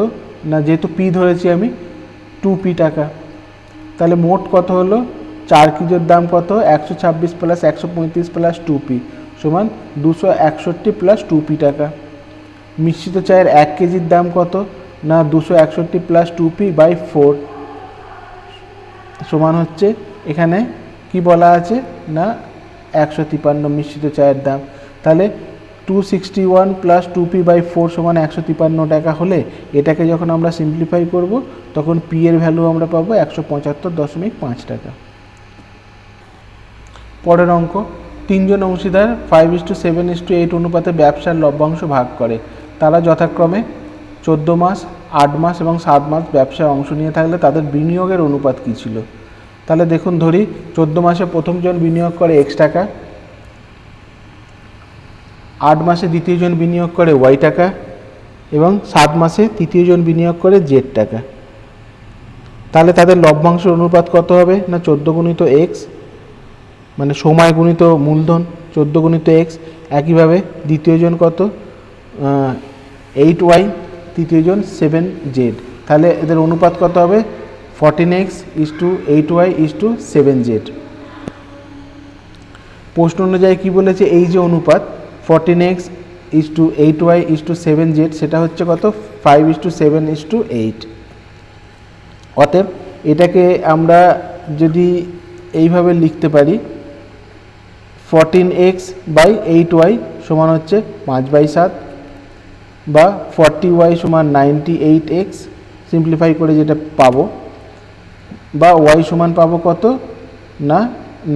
না যেহেতু পি ধরেছি আমি 2p টাকা। তাহলে মোট কত হলো 4 কেজির দাম কত 126 প্লাস 135 প্লাস 2p সমান 261 প্লাস 2p টাকা। মিশ্রিত চায়ের 1 কেজির দাম কত না 261 প্লাস 2p বাই 4 সমান হচ্ছে এখানে কি বলা আছে না 153 মিশ্রিত চায়ের দাম। তাহলে 261 প্লাস 2p বাই 4 সমান 153 টাকা হলে এটাকে যখন আমরা সিম্পলিফাই করব তখন পি এর ভ্যালু আমরা পাবো 175.5 টাকা। পরের অঙ্ক, 3 জন অংশীদার 5:7:8 অনুপাতে ব্যবসার লভ্যাংশ ভাগ করে। তারা যথাক্রমে 14 মাস, 8 মাস এবং 7 মাস ব্যবসায় অংশ নিয়ে থাকলে তাদের বিনিয়োগের অনুপাত কী ছিল। তাহলে দেখুন, ধরি 14 মাসে প্রথম জন বিনিয়োগ করে x টাকা, 8 মাসে দ্বিতীয় জন বিনিয়োগ করে y টাকা এবং 7 মাসে তৃতীয় জন বিনিয়োগ করে z টাকা। তাহলে তাদের লভ্যাংশের অনুপাত কত হবে না 14 গুণিত x মানে সময় গুণিত মূলধন 14 গুণিত x। একইভাবে দ্বিতীয় জন কত 8y, তৃতীয় জন 7z। তাহলে এদের অনুপাত কত হবে 14x:8y:7z। প্রশ্ন অনুযায়ী কী বলেছে, এই যে অনুপাত 14x:8y:7z সেটা হচ্ছে কত 5:7:8। অতএব এটাকে আমরা যদি এইভাবে লিখতে পারি 14x/8y সমান হচ্ছে 5/7 বা 40y সমান 98x সিম্পলিফাই করে যেটা পাবো, বা y সমান পাবো কত না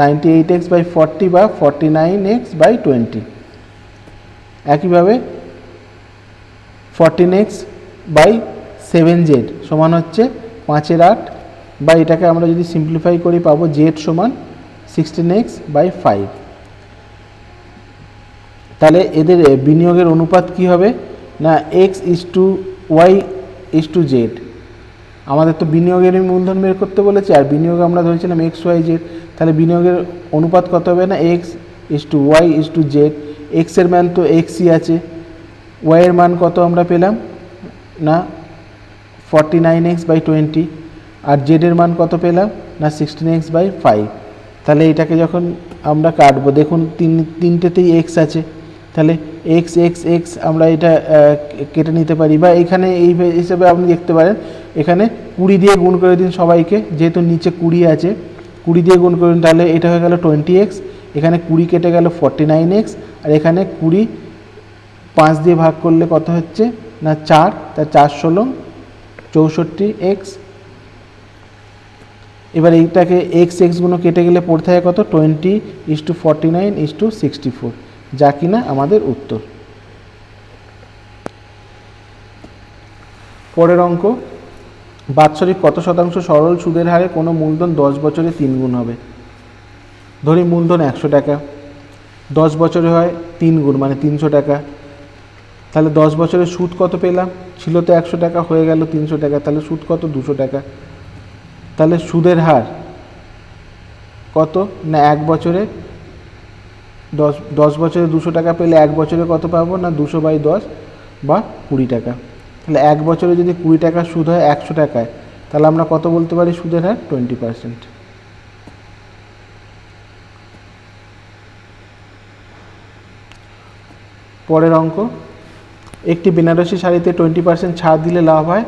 98x বাই 40 বা 49x বাই 20। একইভাবে 14x বাই 7z সমান হচ্ছে 5/8, বা এটাকে আমরা যদি সিম্পলিফাই করি পাবো z সমান 16x বাই 5। তাহলে এদের বিনিয়োগের অনুপাত কি হবে না x:y:z। আমাদের তো বিনিয়োগের মূলধন বের করতে বলেছে, আর বিনিয়োগ আমরা ধরেছিলাম xyz। তাহলে বিনিয়োগের অনুপাত কত হবে না x:y:z। x এর মান তো xই আছে, y এর মান কত আমরা পেলাম না 49x বাই 20, আর z এর মান কত পেলাম না 16x বাই 5। তাহলে এটাকে যখন আমরা কাটবো, দেখুন তিনটেতেই x আছে, তাহলে x x x আমরা এটা কেটে নিতে পারি, বা এখানে এই হিসেবে আপনি দেখতে পারেন এখানে 20 দিয়ে গুণ করে দিন সবাইকে, যেহেতু নিচে 20 আছে 20 দিয়ে গুণ করুন, তাহলে এটা হয়ে গেল 20x, এখানে 20 কেটে গেল 49x, আর এখানে 20 5 দিয়ে ভাগ করলে কত হচ্ছে না 4, তার 4 16 64x। এবার এইটাকে x x গুলো কেটে গেলে পড়তে হয় কত 20:49:64, যা কিনা আমাদের উত্তর। পরের অঙ্ক, বাৎসরিক কত শতাংশ সরল সুদের হারে কোনো মূলধন 10 বছরে 3 গুণ হবে। ধরি মূলধন 100 টাকা, 10 বছরে হয় 3 গুণ মানে 300 টাকা। তাহলে 10 বছরের সুদ কত পেলাম, ছিল তো 100 টাকা, হয়ে গেল 300 টাকা, তাহলে সুদ কত 200 টাকা। তাহলে সুদের হার কত না 1 বছরে 10 বছরে 200 টাকা পেলে 1 বছরে কত পাবো না 200/10 বা 20 টাকা। তাহলে 1 বছরে যদি 20 টাকা সুদ হয় 100 টাকায়, তাহলে আমরা কত বলতে পারি সুদের হার 20%। পরের অঙ্ক, একটি বেনারসি শাড়িতে 20% ছাড় দিলে লাভ হয়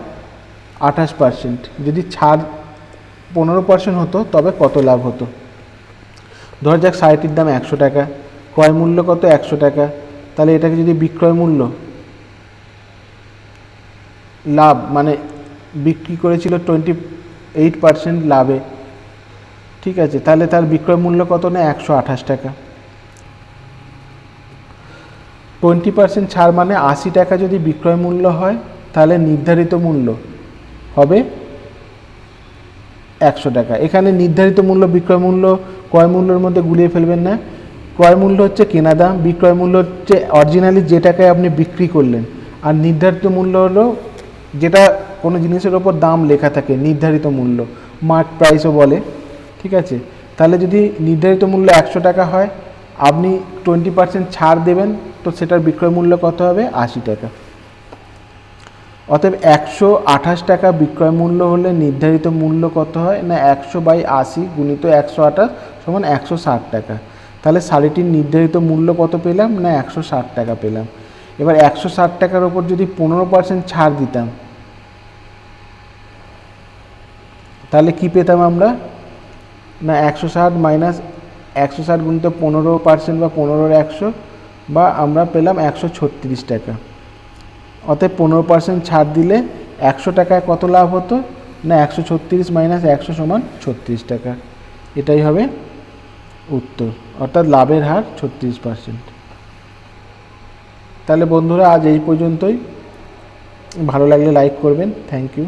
28%, যদি ছাড় 15% হতো তবে কত লাভ হতো। ধরা যাক শাড়িটির দাম 100 টাকা, ক্রয় মূল্য কত 100 টাকা, তাহলে এটাকে যদি বিক্রয় মূল্য লাভ মানে বিক্রি করেছিল 28% লাভে, ঠিক আছে, তাহলে তার বিক্রয় মূল্য কত না 128 টাকা। 20% ছাড় মানে 80 টাকা যদি বিক্রয় মূল্য হয়, তাহলে নির্ধারিত মূল্য হবে 100 টাকা। এখানে নির্ধারিত মূল্য বিক্রয় মূল্য ক্রয় মূল্যের মধ্যে গুলিয়ে ফেলবেন না। ক্রয় মূল্য হচ্ছে কেনা দাম, বিক্রয় মূল্য হচ্ছে অরিজিনালি যে টাকায় আপনি বিক্রি করলেন, আর নির্ধারিত মূল্য হলো যেটা কোনো জিনিসের ওপর দাম লেখা থাকে, নির্ধারিত মূল্য, মার্ক প্রাইসও বলে, ঠিক আছে। তাহলে যদি নির্ধারিত মূল্য 100 টাকা হয়, আপনি 20% ছাড় দেবেন, তো সেটার বিক্রয় মূল্য কত হবে 80 টাকা। অতএব 128 টাকা বিক্রয় মূল্য হলে নির্ধারিত মূল্য কত হয় না 100/80 গুণিত 128 সমান 160 টাকা। তাহলে শাড়িটির নির্ধারিত মূল্য কত পেলাম না 160 টাকা পেলাম। এবার 160 টাকার ওপর যদি 15% ছাড় দিতাম, তাহলে কি পেতাম আমরা না 160 মাইনাস 160 গুণিত 15% বা 15/100, বা আমরা পেলাম 136 টাকা। অতএব 15% ছাড় দিলে 100 টাকায় কত লাভ হতো না 136 মাইনাস 100 সমান 36 টাকা। এটাই হবে উত্তর, অর্থাৎ লাভের হার 36%। তাহলে বন্ধুরা আজ এই পর্যন্তই, ভালো লাগলে লাইক করবেন, থ্যাংক ইউ।